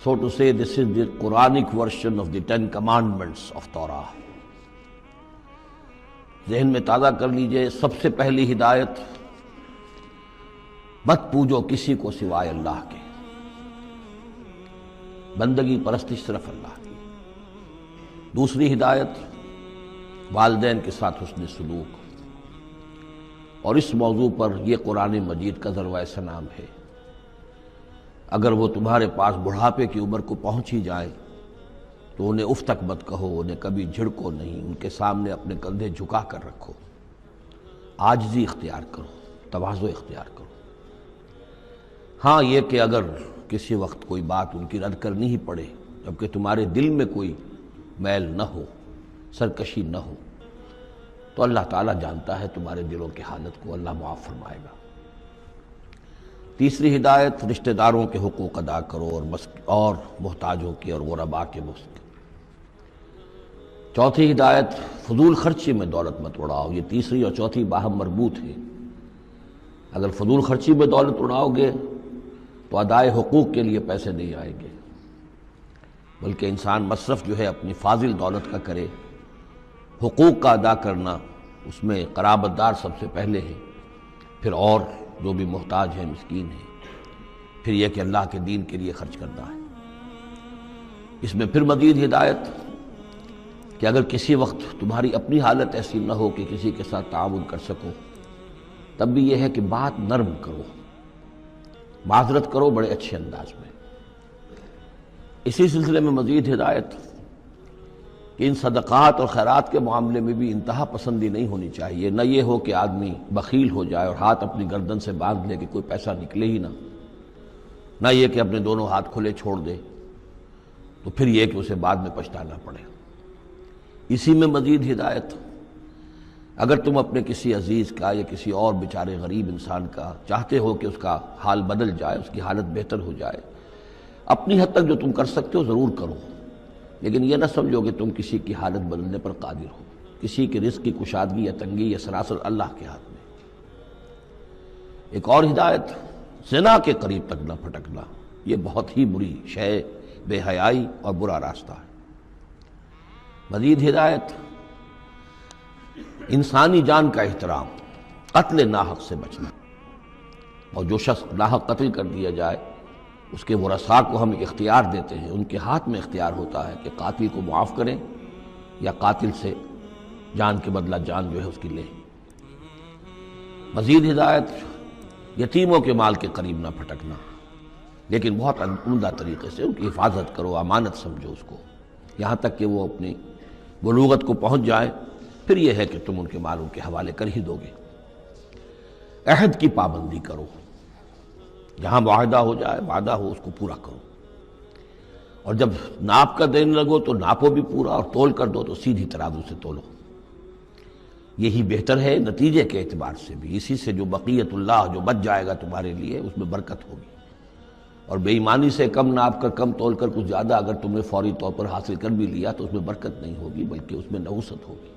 So to say, this is the Quranic version of the 10 commandments of Torah. ذہن میں تازہ کر لیجئے، سب سے پہلی ہدایت، مت پوجو کسی کو سوائے اللہ کے، بندگی پرستش صرف اللہ کی۔ دوسری ہدایت، والدین کے ساتھ حسن سلوک، اور اس موضوع پر یہ قرآن مجید کا ذروۂ سنام ہے۔ اگر وہ تمہارے پاس بڑھاپے کی عمر کو پہنچ ہی جائیں تو انہیں اف تک مت کہو، انہیں کبھی جھڑکو نہیں، ان کے سامنے اپنے کندھے جھکا کر رکھو، عاجزی اختیار کرو، تواضع اختیار کرو۔ ہاں یہ کہ اگر کسی وقت کوئی بات ان کی رد کرنی ہی پڑے جبکہ تمہارے دل میں کوئی میل نہ ہو، سرکشی نہ ہو، تو اللہ تعالیٰ جانتا ہے تمہارے دلوں کی حالت کو، اللہ معاف فرمائے گا۔ تیسری ہدایت، رشتہ داروں کے حقوق ادا کرو اور محتاجوں کے اور غرباء کے مسکین۔ چوتھی ہدایت، فضول خرچی میں دولت مت اڑاؤ۔ یہ تیسری اور چوتھی باہم مربوط ہے۔ اگر فضول خرچی میں دولت اڑاؤ گے تو ادائے حقوق کے لیے پیسے نہیں آئیں گے، بلکہ انسان مصرف جو ہے اپنی فاضل دولت کا کرے۔ حقوق کا ادا کرنا، اس میں قرابت دار سب سے پہلے ہے، پھر اور جو بھی محتاج ہیں، مسکین ہیں، پھر یہ کہ اللہ کے دین کے لیے خرچ کرنا ہے۔ اس میں پھر مزید ہدایت کہ اگر کسی وقت تمہاری اپنی حالت ایسی نہ ہو کہ کسی کے ساتھ تعاون کر سکو، تب بھی یہ ہے کہ بات نرم کرو، معذرت کرو بڑے اچھے انداز میں۔ اسی سلسلے میں مزید ہدایت کہ ان صدقات اور خیرات کے معاملے میں بھی انتہا پسندی نہیں ہونی چاہیے۔ نہ یہ ہو کہ آدمی بخیل ہو جائے اور ہاتھ اپنی گردن سے باندھ لے کہ کوئی پیسہ نکلے ہی نہ یہ کہ اپنے دونوں ہاتھ کھلے چھوڑ دے، تو پھر یہ کہ اسے بعد میں پچھتانا پڑے۔ اسی میں مزید ہدایت، اگر تم اپنے کسی عزیز کا یا کسی اور بیچارے غریب انسان کا چاہتے ہو کہ اس کا حال بدل جائے، اس کی حالت بہتر ہو جائے، اپنی حد تک جو تم کر سکتے ہو ضرور کرو، لیکن یہ نہ سمجھو کہ تم کسی کی حالت بدلنے پر قادر ہو۔ کسی کے رزق کی کشادگی یا تنگی یا سراسر اللہ کے ہاتھ میں۔ ایک اور ہدایت، زنا کے قریب تک نہ پھٹکنا، یہ بہت ہی بری شے، بے حیائی اور برا راستہ ہے۔ مزید ہدایت، انسانی جان کا احترام، قتل ناحق سے بچنا، اور جو شخص ناحق قتل کر دیا جائے اس کے ورثاء کو ہم اختیار دیتے ہیں، ان کے ہاتھ میں اختیار ہوتا ہے کہ قاتل کو معاف کریں یا قاتل سے جان کے بدلہ جان جو ہے اس کی لیں۔ مزید ہدایت، یتیموں کے مال کے قریب نہ پھٹکنا، لیکن بہت عمدہ طریقے سے ان کی حفاظت کرو، امانت سمجھو اس کو، یہاں تک کہ وہ اپنی بلوغت کو پہنچ جائیں، پھر یہ ہے کہ تم ان کے مالوں کے حوالے کر ہی دو گے۔ عہد کی پابندی کرو، جہاں معاہدہ ہو جائے، وعدہ ہو، اس کو پورا کرو، اور جب ناپ کا دینے لگو تو ناپو بھی پورا، اور تول کر دو تو سیدھی ترازو سے تولو۔ یہی بہتر ہے نتیجے کے اعتبار سے بھی، اسی سے جو بقیت اللہ جو بچ جائے گا تمہارے لیے، اس میں برکت ہوگی۔ اور بے ایمانی سے کم ناپ کر، کم تول کر کچھ زیادہ اگر تم نے فوری طور پر حاصل کر بھی لیا تو اس میں برکت نہیں ہوگی، بلکہ اس میں نحوست ہوگی۔